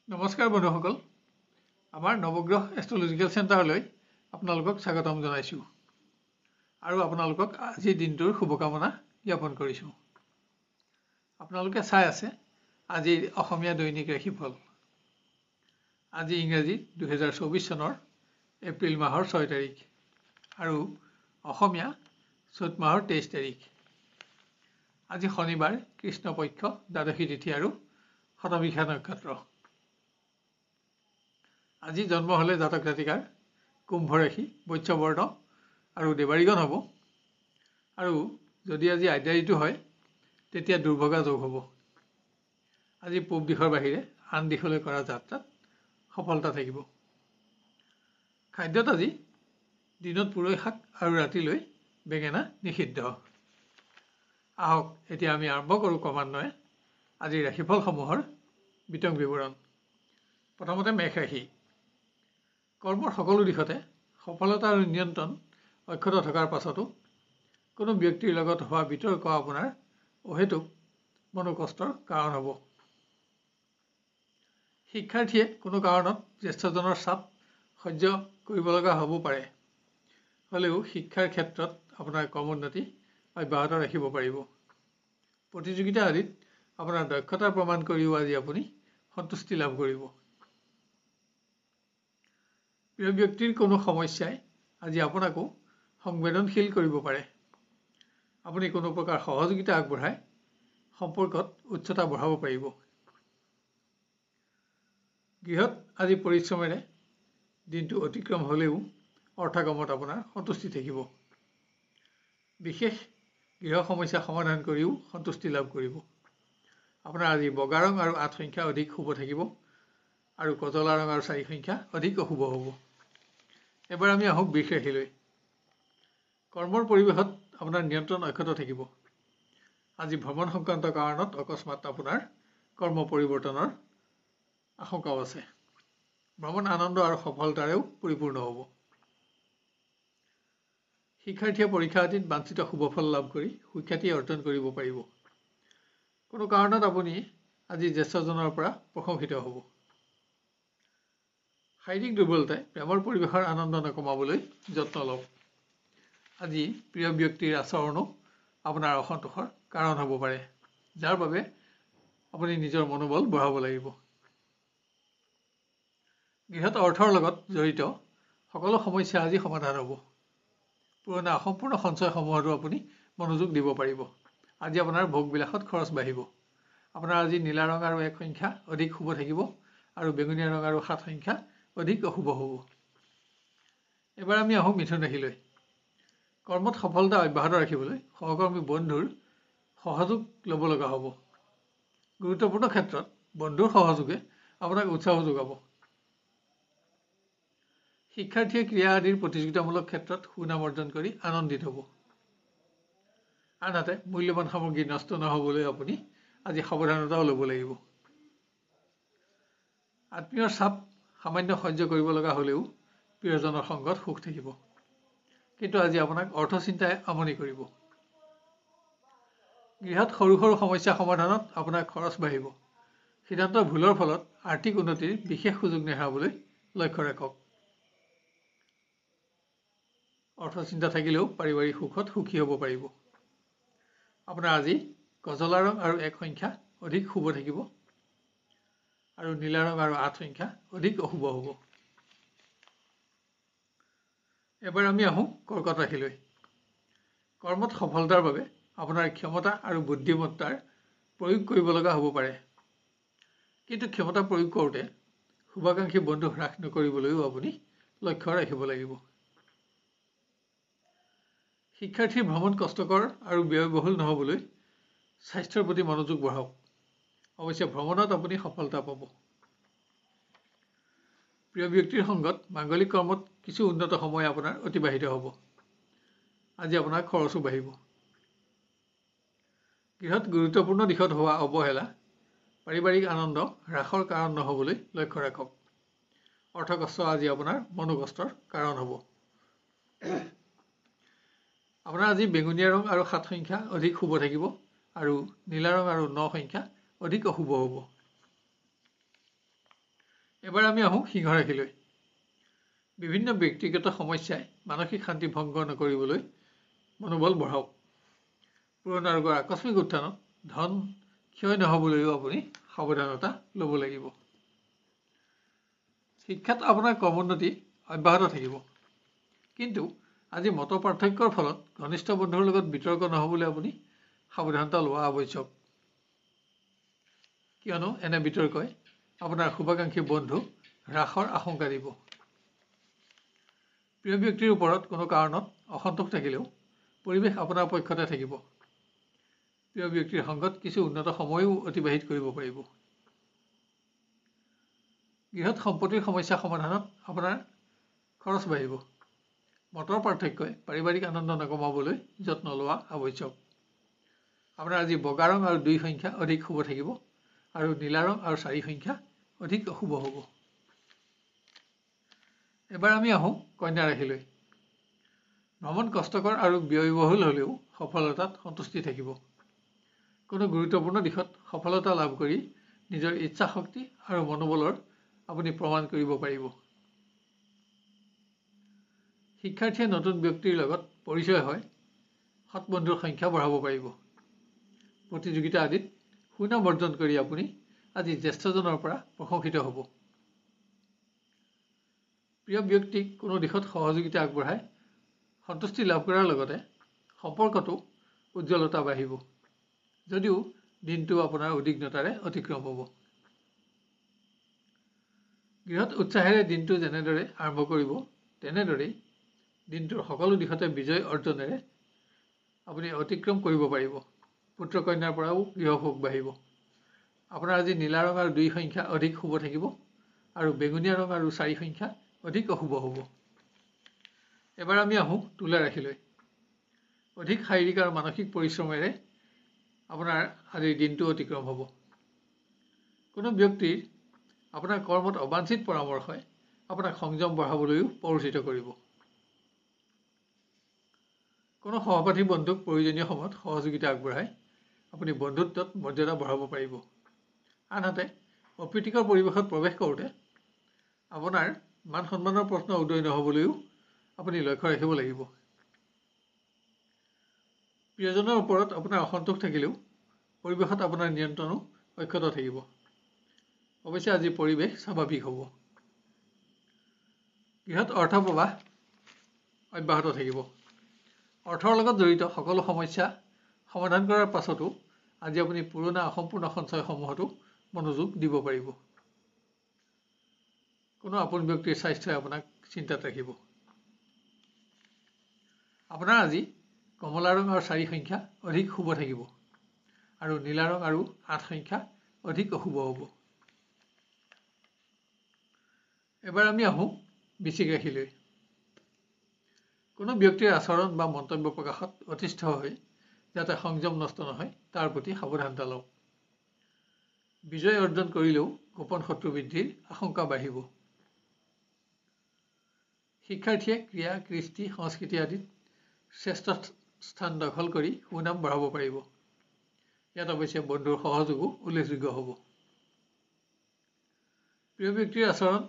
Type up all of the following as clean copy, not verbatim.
নমস্কাৰ বন্ধুসকল, আমাৰ নৱগ্ৰহ এষ্ট্ৰলজিকেল চেণ্টাৰলৈ আপোনালোকক স্বাগতম জনাইছোঁ আৰু আপোনালোকক আজিৰ দিনটোৰ শুভকামনা জ্ঞাপন কৰিছোঁ। আপোনালোকে চাই আছে আজিৰ অসমীয়া দৈনিক ৰাশিফল। আজি ইংৰাজী 2024 চনৰ এপ্ৰিল মাহৰ 6 তাৰিখ আৰু অসমীয়া চ'ত মাহৰ 23 তাৰিখ। আজি শনিবাৰ, কৃষ্ণপক্ষ, দ্বাদশী তিথি আৰু শতভিষা নক্ষত্ৰ। আজি জন্ম হ'লে জাতক জাতিকাৰ কুম্ভ ৰাশি, বৈশ্য বৰ্ণ আৰু দেৱাৰীগণ হ'ব। আৰু যদি আজি আদ্যা ঋতু হয় তেতিয়া দুৰ্ভগা যোগ হ'ব। আজি পূব দিশৰ বাহিৰে আন দিশলৈ কৰা যাত্ৰাত সফলতা থাকিব। খাদ্যত আজি দিনত পুৰৈ শাক আৰু ৰাতিলৈ বেঙেনা নিষিদ্ধ। আহক এতিয়া আমি আৰম্ভ কৰোঁ ক্ৰমান্বয়ে আজিৰ ৰাশিফলসমূহৰ বিতং বিৱৰণ। প্ৰথমতে মেষ ৰাশি। কৰ্মৰ সকলো দিশতে সফলতা আৰু নিয়ন্ত্ৰণ অক্ষত থকাৰ পাছতো কোনো ব্যক্তিৰ লগত হোৱা বিতৰ্ক আপোনাৰ অহেতুক মনোকষ্টৰ কাৰণ হ'ব। শিক্ষাৰ্থীয়ে কোনো কাৰণত জ্যেষ্ঠজনৰ চাপ সহ্য কৰিব লগা হ'ব পাৰে। হ'লেও শিক্ষাৰ ক্ষেত্ৰত আপোনাৰ ক্ৰমোন্নতি অব্যাহত ৰাখিব পাৰিব। প্ৰতিযোগিতা আদিত আপোনাৰ দক্ষতা প্ৰমাণ কৰিও আজি আপুনি সন্তুষ্টি লাভ কৰিব। প্ৰিয় ব্যক্তিৰ কোনো সমস্যাই আজি আপোনাকো সংবেদনশীল কৰিব পাৰে। আপুনি কোনো প্ৰকাৰ সহযোগিতা আগবঢ়াই সম্পৰ্কত উচ্চতা বঢ়াব পাৰিব। গৃহত আজি পৰিশ্ৰমেৰে দিনটো অতিক্ৰম হ'লেও অৰ্থকামত আপোনাৰ সন্তুষ্টি থাকিব। বিশেষ গৃহ সমস্যা সমাধান কৰিও সন্তুষ্টি লাভ কৰিব। আপোনাৰ আজি বগা ৰং আৰু 8 সংখ্যা অধিক শুভ থাকিব আৰু কজলা ৰং আৰু 4 সংখ্যা অধিক অশুভ হ'ব। এবাৰ আমি আহোঁ বৃষ ৰাশিলৈ। কৰ্মৰ পৰিৱেশত আপোনাৰ নিয়ন্ত্ৰণ অক্ষত থাকিব। আজি ভ্ৰমণ সংক্ৰান্ত কাৰণত অকস্মাত আপোনাৰ কৰ্ম পৰিৱৰ্তনৰ আশংকাও আছে। ভ্ৰমণ আনন্দ আৰু সফলতাৰেও পৰিপূৰ্ণ হ'ব। শিক্ষাৰ্থীয়ে পৰীক্ষা আদিত বাঞ্ছিত শুভফল লাভ কৰি সুখ্যাতি অৰ্জন কৰিব পাৰিব। কোনো কাৰণত আপুনি আজি জ্যেষ্ঠজনৰ পৰা প্ৰশংসিত হ'ব। শাৰীৰিক দুৰ্বলতাই প্ৰেমৰ পৰিৱেশৰ আনন্দ নকমাবলৈ যত্ন লওক। আজি প্ৰিয় ব্যক্তিৰ আচৰণো আপোনাৰ অসন্তোষৰ কাৰণ হ'ব পাৰে, যাৰ বাবে আপুনি নিজৰ মনোবল বঢ়াব লাগিব। গৃহত অৰ্থৰ লগত জড়িত সকলো সমস্যা আজি সমাধান হ'ব। পুৰণা অসম্পূৰ্ণ সঞ্চয়সমূহতো আপুনি মনোযোগ দিব পাৰিব। আজি আপোনাৰ ভোগবিলাসত খৰচ বাঢ়িব। আপোনাৰ আজি নীলা ৰং আৰু 1 সংখ্যা অধিক শুভ থাকিব আৰু বেঙুনীয়া ৰং আৰু 7 সংখ্যা অধিক অশুভ হ'ব। এবাৰ আমি আহোঁ মিথুন ৰাশিলৈ। কৰ্মত সফলতা অব্যাহত ৰাখিবলৈ সহকৰ্মী বন্ধুৰ সহযোগ ল'ব লগা হ'ব। গুৰুত্বপূৰ্ণ ক্ষেত্ৰত বন্ধুৰ সহযোগে আপোনাক উৎসাহ যোগাব। শিক্ষাৰ্থীয়ে ক্ৰীড়া আদিৰ প্ৰতিযোগিতামূলক ক্ষেত্ৰত সুনাম অৰ্জন কৰি আনন্দিত হ'ব। আনহাতে মূল্যৱান সামগ্ৰী নষ্ট নহ'বলৈ আপুনি আজি সাৱধানতাও ল'ব লাগিব। আত্মীয়ৰ চাপ সামান্য সহ্য কৰিব লগা হ'লেও প্ৰিয়জনৰ সংগত সুখ থাকিব। কিন্তু আজি আপোনাক অৰ্থচিন্তাই আমনি কৰিব। গৃহত সৰু সৰু সমস্যা সমাধানত আপোনাৰ খৰচ বাঢ়িব। সিদ্ধান্তৰ ভুলৰ ফলত আৰ্থিক উন্নতিৰ বিশেষ সুযোগ নেহেৰাবলৈ লক্ষ্য ৰাখক। অৰ্থচিন্তা থাকিলেও পাৰিবাৰিক সুখত সুখী হ'ব পাৰিব। আপোনাৰ আজি কজলা ৰং আৰু 1 সংখ্যা অধিক শুভ থাকিব আৰু নীলা ৰং আৰু 8 সংখ্যা অধিক অশুভ হ'ব। এবাৰ আমি আহোঁ কৰ্কট ৰাশিলৈ। কৰ্মত সফলতাৰ বাবে আপোনাৰ ক্ষমতা আৰু বুদ্ধিমত্তাৰ প্ৰয়োগ কৰিব লগা হ'ব পাৰে। কিন্তু ক্ষমতা প্ৰয়োগ কৰোঁতে শুভাকাংক্ষী বন্ধু হ্ৰাস নকৰিবলৈও আপুনি লক্ষ্য ৰাখিব লাগিব। শিক্ষাৰ্থীৰ ভ্ৰমণ কষ্টকৰ আৰু ব্যয়বহুল নহ'বলৈ স্বাস্থ্যৰ প্ৰতি মনোযোগ বঢ়াওক। অৱশ্যে ভ্ৰমণত আপুনি সফলতা পাব। প্ৰিয় ব্যক্তিৰ সংগত মাংগলিক কৰ্মত কিছু উন্নত সময় আপোনাৰ অতিবাহিত হ'ব। আজি আপোনাৰ খৰচো বাঢ়িব। গৃহত গুৰুত্বপূৰ্ণ দিশত হোৱা অৱহেলা পাৰিবাৰিক আনন্দ হ্ৰাসৰ কাৰণ নহ'বলৈ লক্ষ্য ৰাখক। অৰ্থকষ্ট আজি আপোনাৰ মনোকষ্টৰ কাৰণ হ'ব। আপোনাৰ আজি বেঙুনীয়া ৰং আৰু 7 সংখ্যা অধিক শুভ থাকিব আৰু নীলা ৰং আৰু 9 সংখ্যা অধিক অশুভ হ'ব। এবাৰ আমি আহোঁ সিংহ ৰাশিলৈ। বিভিন্ন ব্যক্তিগত সমস্যাই মানসিক শান্তি ভংগ নকৰিবলৈ মনোবল বঢ়াওক। পুৰণা ৰোগৰ আকস্মিক উত্থানত ধন ক্ষয় নহ'বলৈও আপুনি সাৱধানতা ল'ব লাগিব। শিক্ষাত আপোনাৰ ক্ৰমোন্নতি অব্যাহত থাকিব, কিন্তু আজি মত পাৰ্থক্যৰ ফলত ঘনিষ্ঠ বন্ধুৰ লগত বিতৰ্ক নহ'বলৈ আপুনি সাৱধানতা লোৱা আৱশ্যক, কিয়নো এনে বিতৰ্কই আপোনাৰ শুভাকাংক্ষী বন্ধু হ্ৰাসৰ আশংকা দিব। প্ৰিয় ব্যক্তিৰ ওপৰত কোনো কাৰণত অসন্তোষ থাকিলেও পৰিৱেশ আপোনাৰ পক্ষতে থাকিব। প্ৰিয় ব্যক্তিৰ সংগত কিছু উন্নত সময়ো অতিবাহিত কৰিব পাৰিব। গৃহত সম্পত্তিৰ সমস্যা সমাধানত আপোনাৰ খৰচ বাঢ়িব। মতৰ পাৰ্থক্যই পাৰিবাৰিক আনন্দ নকমাবলৈ যত্ন লোৱা আৱশ্যক। আপোনাৰ আজি বগা ৰং আৰু 2 সংখ্যা অধিক শুভ থাকিব, আৰু নীলা ৰং আৰু 4 সংখ্যা অধিক অশুভ হ'ব। এবাৰ আমি আহোঁ কন্যা ৰাশিলৈ। ভ্ৰমণ কষ্টকৰ আৰু ব্যয়বহুল হ'লেও সফলতাত সন্তুষ্টি থাকিব। কোনো গুৰুত্বপূৰ্ণ দিশত সফলতা লাভ কৰি নিজৰ ইচ্ছা শক্তি আৰু মনোবলৰ আপুনি প্ৰমাণ কৰিব পাৰিব। শিক্ষাৰ্থীয়ে নতুন ব্যক্তিৰ লগত পৰিচয় হয় সৎ বন্ধুৰ সংখ্যা বঢ়াব পাৰিব। প্ৰতিযোগিতা আদিত সুনাম অৰ্জন কৰি আপুনি আজি জ্যেষ্ঠজনৰ পৰা প্ৰশংসিত হ'ব। প্ৰিয় ব্যক্তিক কোনো দিশত সহযোগিতা আগবঢ়াই সন্তুষ্টি লাভ কৰাৰ লগতে সম্পৰ্কটো উজ্জ্বলতা বাঢ়িব, যদিও দিনটো আপোনাৰ উদ্বিগ্নতাৰে অতিক্ৰম হ'ব। গৃহত উৎসাহেৰে দিনটো যেনেদৰে আৰম্ভ কৰিব, তেনেদৰেই দিনটোৰ সকলো দিশতে বিজয় অৰ্জনেৰে আপুনি অতিক্ৰম কৰিব পাৰিব। পুত্ৰ কন্যাৰ পৰাও গৃহসুখ বাঢ়িব। আপোনাৰ আজি নীলা ৰং আৰু 2 সংখ্যা অধিক শুভ থাকিব, আৰু বেঙুনীয়া ৰং আৰু 4 সংখ্যা অধিক অশুভ হ'ব। এবাৰ আমি আহোঁ তুলা ৰাশিলৈ। অধিক শাৰীৰিক আৰু মানসিক পৰিশ্ৰমেৰে আপোনাৰ আজিৰ দিনটো অতিক্ৰম হ'ব। কোনো ব্যক্তিৰ আপোনাৰ কৰ্মত অবাঞ্ছিত পৰামৰ্শই আপোনাক সংযম বঢ়াবলৈও প্ৰৰোচিত কৰিব। কোনো সহপাঠী বন্ধুক প্ৰয়োজনীয় সময়ত সহযোগিতা আগবঢ়াই আপুনি বন্ধুত্বত মৰ্যাদা বঢ়াব পাৰিব। আনহাতে অপ্ৰীতিকৰ পৰিৱেশত প্ৰৱেশ কৰোঁতে আপোনাৰ মান সন্মানৰ প্ৰশ্ন উদয় নহ'বলৈও আপুনি লক্ষ্য ৰাখিব লাগিব। প্ৰিয়জনৰ ওপৰত আপোনাৰ অসন্তোষ থাকিলেও পৰিৱেশত আপোনাৰ নিয়ন্ত্ৰণো অক্ষত থাকিব। অৱশ্যে আজি পৰিৱেশ স্বাভাৱিক হ'ব। গৃহত অৰ্থ প্ৰবাহ অব্যাহত থাকিব। অৰ্থৰ লগত জড়িত সকলো সমস্যা সমাধান কৰাৰ পাছতো আজি আপুনি পুৰণা অসম্পূৰ্ণ সঞ্চয়সমূহতো মনোযোগ দিব পাৰিব। কোনো আপোন ব্যক্তিৰ স্বাস্থ্যই আপোনাক চিন্তাত ৰাখিব। আপোনাৰ আজি কমলা ৰং আৰু 4 সংখ্যা অধিক শুভ থাকিব, আৰু নীলা ৰং আৰু 8 সংখ্যা অধিক অশুভ হ'ব। এবাৰ আমি আহোঁ বৃশ্চিক ৰাশিলৈ। কোনো ব্যক্তিৰ আচৰণ বা মন্তব্য প্ৰকাশত অতিষ্ঠ হৈ যাতে সংযম নষ্ট নহয় তাৰ প্ৰতি সাৱধানতা লওক। বিজয় অৰ্জন কৰিলেও গোপন শত্ৰু বৃদ্ধিৰ আশংকা বাঢ়িব। শিক্ষাৰ্থীয়ে ক্ৰীড়া, কৃষ্টি, সংস্কৃতি আদিত শ্ৰেষ্ঠ স্থান দখল কৰি সুনাম বঢ়াব পাৰিব। ইয়াত অৱশ্যে বন্ধুৰ সহযোগো উল্লেখযোগ্য হ'ব। প্ৰিয় ব্যক্তিৰ আচৰণ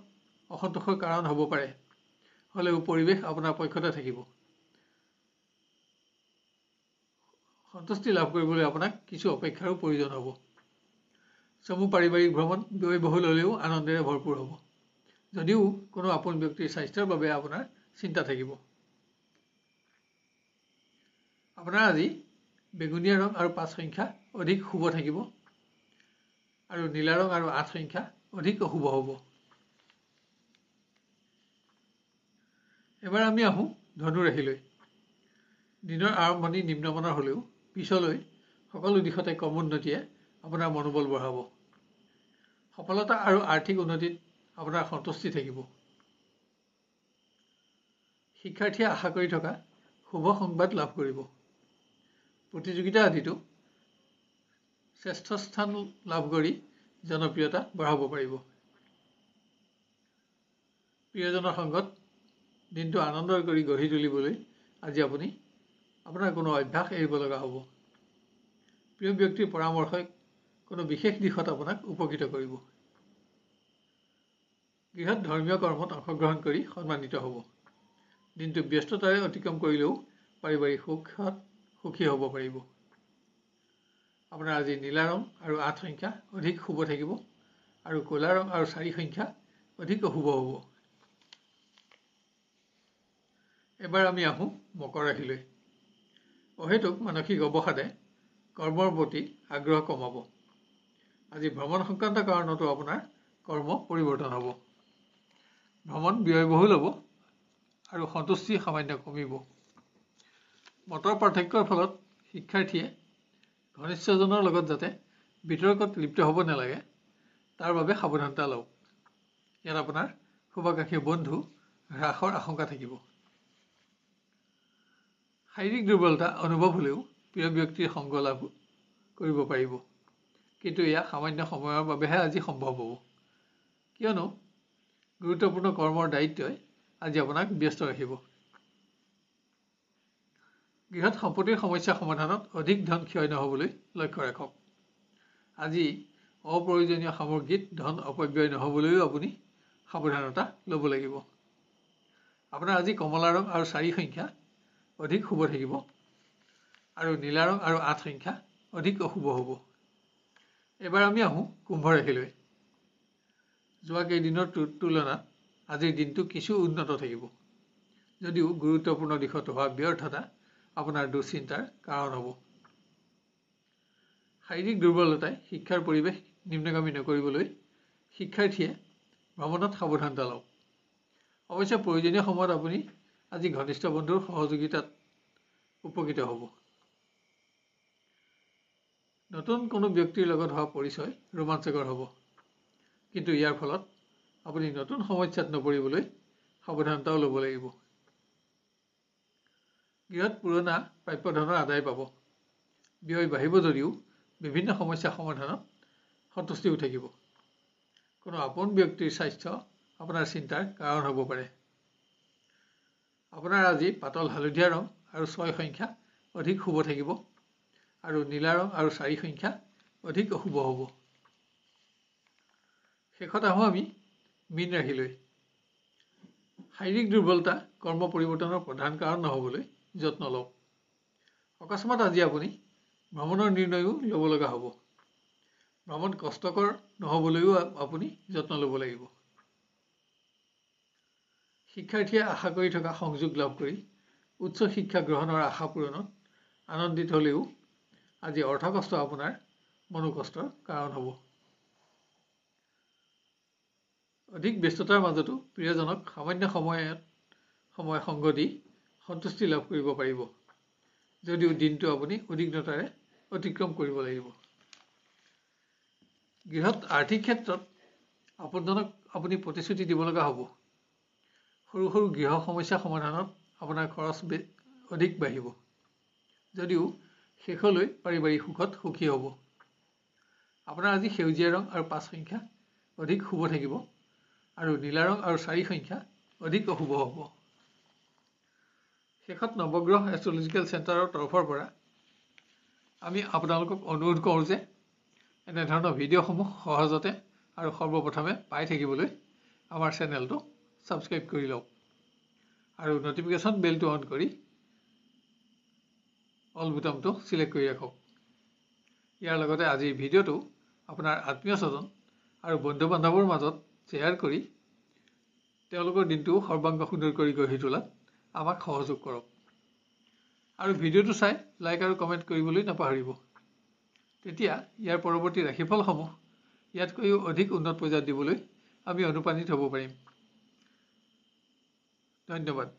অসন্তোষৰ কাৰণ হ'ব পাৰে, হ'লেও পৰিৱেশ আপোনাৰ পক্ষতে থাকিব। সন্তুষ্টি লাভ কৰিবলৈ আপোনাক কিছু অপেক্ষাৰো প্ৰয়োজন হ'ব। চমু পাৰিবাৰিক ভ্ৰমণ ব্যয়বহুল হ'লেও আনন্দেৰে ভৰপূৰ হ'ব, যদিও কোনো আপোন ব্যক্তিৰ স্বাস্থ্যৰ বাবে আপোনাৰ চিন্তা থাকিব। আপোনাৰ আজি বেঙুনীয়া ৰং আৰু 5 সংখ্যা অধিক শুভ থাকিব, আৰু নীলা ৰং আৰু 8 সংখ্যা অধিক অশুভ হ'ব। এবাৰ আমি আহোঁ ধনু ৰাশিলৈ। দিনৰ আৰম্ভণি নিম্নমানৰ হ'লেও পিছলৈ সকলো দিশতে ক্ৰমোন্নতিয়ে আপোনাৰ মনোবল বঢ়াব। সফলতা আৰু আৰ্থিক উন্নতিত আপোনাৰ সন্তুষ্টি থাকিব। শিক্ষাৰ্থীয়ে আশা কৰি থকা শুভ সংবাদ লাভ কৰিব। প্ৰতিযোগিতা আদিতো শ্ৰেষ্ঠ স্থান লাভ কৰি জনপ্ৰিয়তা বঢ়াব পাৰিব। প্ৰিয়জনৰ সংগত দিনটো আনন্দৰ কৰি গঢ়ি তুলিবলৈ আজি আপুনি আপোনাৰ কোনো অভ্যাস এৰিব লগা হ'ব। প্ৰিয় ব্যক্তিৰ পৰামৰ্শই কোনো বিশেষ দিশত আপোনাক উপকৃত কৰিব। গৃহত ধৰ্মীয় কৰ্মত অংশগ্ৰহণ কৰি সন্মানিত হ'ব। দিনটো ব্যস্ততাৰে অতিক্ৰম কৰিলেও পাৰিবাৰিক সুখত সুখী হ'ব পাৰিব। আপোনাৰ আজি নীলা ৰং আৰু 8 সংখ্যা অধিক শুভ থাকিব আৰু ক'লা ৰং আৰু 4 সংখ্যা অধিক অশুভ হ'ব। এবাৰ আমি আহোঁ মকৰ ৰাশিলৈ। অহেতুক মানসিক অৱসাদে কৰ্মৰ প্ৰতি আগ্ৰহ কমাব। আজি ভ্ৰমণ সংক্ৰান্ত কাৰণতো আপোনাৰ কৰ্ম পৰিৱৰ্তন হ'ব। ভ্ৰমণ ব্যয়বহুল হ'ব আৰু সন্তুষ্টি সামান্য কমিব। মতৰ পাৰ্থক্যৰ ফলত শিক্ষাৰ্থীয়ে ঘনিষ্ঠজনৰ লগত যাতে বিতৰ্কত লিপ্ত হ'ব নালাগে তাৰ বাবে সাৱধানতা লওক। ইয়াত আপোনাৰ শুভাকাংক্ষী বন্ধু হ্ৰাসৰ আশংকা থাকিব। শাৰীৰিক দুৰ্বলতা অনুভৱ হ'লেও প্ৰিয় ব্যক্তিৰ সংগ লাভ কৰিব পাৰিব, কিন্তু এয়া সামান্য সময়ৰ বাবেহে আজি সম্ভৱ হ'ব, কিয়নো গুৰুত্বপূৰ্ণ কৰ্মৰ দায়িত্বই আজি আপোনাক ব্যস্ত ৰাখিব। গৃহত সম্পত্তিৰ সমস্যা সমাধানত অধিক ধন ক্ষয় নহ'বলৈ লক্ষ্য ৰাখক। আজি অপ্ৰয়োজনীয় সামগ্ৰীত ধন অপব্যয় নহ'বলৈও আপুনি সাৱধানতা ল'ব লাগিব। আপোনাৰ আজি কমলা ৰং আৰু 4 সংখ্যা অধিক শুভ থাকিব আৰু নীলা ৰং আৰু 8 সংখ্যা অধিক অশুভ হ'ব। এবাৰ আমি আহোঁ কুম্ভ ৰাশিলৈ। যোৱা কেইদিনৰ তুলনাত আজিৰ দিনটো কিছু উন্নত থাকিব, যদিও গুৰুত্বপূৰ্ণ দিশত হোৱা ব্যৰ্থতা আপোনাৰ দুশ্চিন্তাৰ কাৰণ হ'ব। শাৰীৰিক দুৰ্বলতাই শিক্ষাৰ পৰিৱেশ নিম্নগামী নকৰিবলৈ শিক্ষাৰ্থীয়ে ভ্ৰমণত সাৱধানতা লওক। অৱশ্যে প্ৰয়োজনীয় সময়ত আপুনি আজি ঘনিষ্ঠ বন্ধুৰ সহযোগিতাত উপকৃত হ'ব। নতুন কোনো ব্যক্তিৰ লগত হোৱা পৰিচয় ৰোমাঞ্চকৰ হ'ব, কিন্তু ইয়াৰ ফলত আপুনি নতুন সমস্যাত নপৰিবলৈ সাৱধানতাও ল'ব লাগিব। গৃহত পুৰণা প্ৰাপ্য ধনৰ আদায় পাব। ব্যয় বাঢ়িব যদিও বিভিন্ন সমস্যা সমাধানত সন্তুষ্টিও থাকিব। কোনো আপোন ব্যক্তিৰ স্বাস্থ্য আপোনাৰ চিন্তাৰ কাৰণ হ'ব পাৰে। আপোনাৰ আজি পাতল হালধীয়া ৰং আৰু 6 সংখ্যা অধিক শুভ থাকিব আৰু নীলা ৰং আৰু 4 সংখ্যা অধিক অশুভ হ'ব। শেষত আহোঁ আমি মীন ৰাশিলৈ। শাৰীৰিক দুৰ্বলতা কৰ্ম পৰিৱৰ্তনৰ প্ৰধান কাৰণ নহ'বলৈ যত্ন লওক। অকস্মাত আজি আপুনি ভ্ৰমণৰ নিৰ্ণয়ো ল'ব লগা হ'ব। ভ্ৰমণ কষ্টকৰ নহ'বলৈও আপুনি যত্ন ল'ব লাগিব। শিক্ষাৰ্থীয়ে আশা কৰি থকা সংযোগ লাভ কৰি উচ্চ শিক্ষা গ্ৰহণৰ আশা পূৰণত আনন্দিত হ'লেও আজি অৰ্থকষ্ট আপোনাৰ মনোকষ্টৰ কাৰণ হ'ব। অধিক ব্যস্ততাৰ মাজতো প্ৰিয়জনক সামান্য সময় সংগ দি সন্তুষ্টি লাভ কৰিব পাৰিব, যদিও দিনটো আপুনি উদ্বিগ্নতাৰে অতিক্ৰম কৰিব লাগিব। গৃহত আৰ্থিক ক্ষেত্ৰত আপোনজনক আপুনি প্ৰতিশ্ৰুতি দিব লগা হ'ব। সৰু সৰু গৃহ সমস্যা সমাধানত আপোনাৰ খৰচ অধিক বাঢ়িব, যদিও শেষলৈ পাৰিবাৰিক সুখত সুখী হ'ব। আপোনাৰ আজি সেউজীয়া ৰং আৰু 5 সংখ্যা অধিক শুভ থাকিব আৰু নীলা ৰং আৰু 4 সংখ্যা অধিক অশুভ হ'ব। শেষত নৱগ্ৰহ এষ্ট্ৰলজিকেল চেণ্টাৰৰ তৰফৰ পৰা আমি আপোনালোকক অনুৰোধ কৰোঁ যে এনেধৰণৰ ভিডিঅ'সমূহ সহজতে আৰু সৰ্বপ্ৰথমে পাই থাকিবলৈ আমাৰ চেনেলটো ছাবস্ক্ৰাইব কৰি লওক আৰু নটিফিকেশ্যন বেলটো অন কৰি অল বুটামটো ছিলেক্ট কৰি ৰাখক। ইয়াৰ লগতে আজিৰ ভিডিঅ'টো আপোনাৰ আত্মীয় স্বজন আৰু বন্ধু বান্ধৱৰ মাজত শ্বেয়াৰ কৰি তেওঁলোকৰ দিনটো সৰ্বাংগ সুন্দৰ কৰি গঢ়ি তোলাত আমাক সহযোগ কৰক আৰু ভিডিঅ'টো চাই লাইক আৰু কমেণ্ট কৰিবলৈ নাপাহৰিব। তেতিয়া ইয়াৰ পৰৱৰ্তী ৰাশিফলসমূহ ইয়াতকৈও অধিক উন্নত পৰ্যায়ত দিবলৈ আমি অনুপ্ৰাণিত হ'ব পাৰিম। ধন্যবাদ।